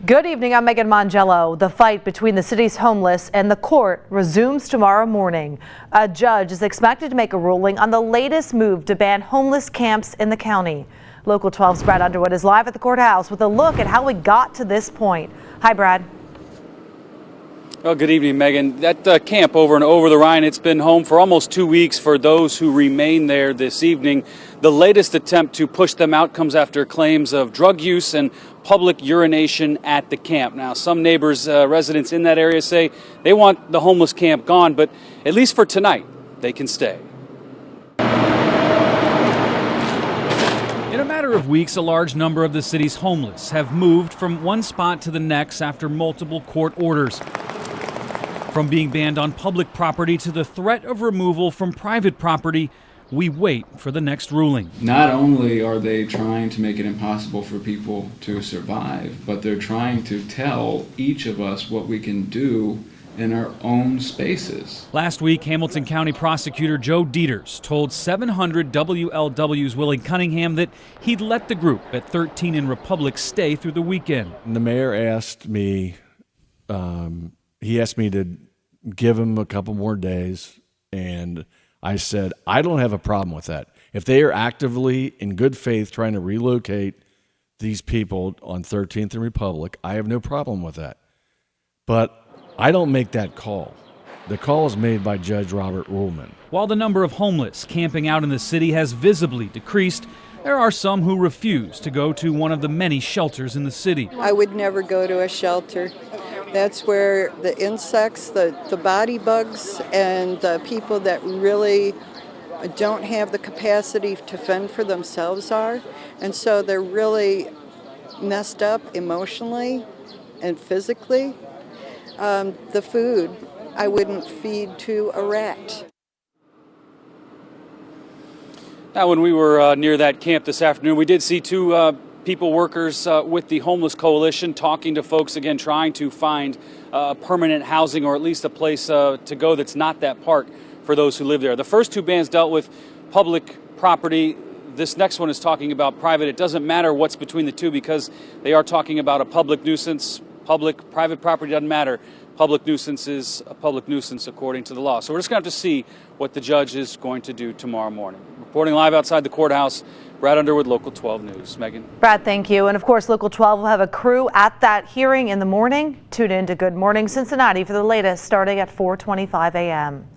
Good evening, I'm Megan Mongello. The fight between the city's homeless and the court resumes tomorrow morning. A judge is expected to make a ruling on the latest move to ban homeless camps in the county. Local 12's Brad Underwood is live at the courthouse with a look at how we got to this point. Hi, Brad. Well, good evening, Megan. That camp over and Over-The-Rhine, it's been home for almost 2 weeks for those who remain there this evening. The latest attempt to push them out comes after claims of drug use and public urination at the camp. Now, some neighbors, residents in that area say they want the homeless camp gone, but at least for tonight, they can stay. In a matter of weeks, a large number of the city's homeless have moved from one spot to the next after multiple court orders. From being banned on public property to the threat of removal from private property, we wait for the next ruling. Not only are they trying to make it impossible for people to survive, but they're trying to tell each of us what we can do in our own spaces. Last week, Hamilton County Prosecutor Joe Dieters told 700 WLW's Willie Cunningham that he'd let the group at 13 and Republic stay through the weekend. The mayor asked me, he asked me to give him a couple more days, and I said, I don't have a problem with that. If they are actively, in good faith, trying to relocate these people on 13th and Republic, I have no problem with that. But I don't make that call. The call is made by Judge Robert Ruhlman. While the number of homeless camping out in the city has visibly decreased, there are some who refuse to go to one of the many shelters in the city. I would never go to a shelter. That's where the insects, the body bugs, and the people that really don't have the capacity to fend for themselves are. And so they're really messed up emotionally and physically. The food, I wouldn't feed to a rat. Now, when we were near that camp this afternoon, we did see two people workers with the Homeless Coalition talking to folks, again, trying to find permanent housing or at least a place to go that's not that park for those who live there. The first two bans dealt with public property. This next one is talking about private. It doesn't matter what's between the two because they are talking about a public nuisance. Private property doesn't matter. Public nuisance is a public nuisance according to the law. So we're just going to have to see what the judge is going to do tomorrow morning. Reporting live outside the courthouse, Brad Underwood, Local 12 News. Megan. Brad, thank you. And of course, Local 12 will have a crew at that hearing in the morning. Tune in to Good Morning Cincinnati for the latest starting at 4:25 a.m.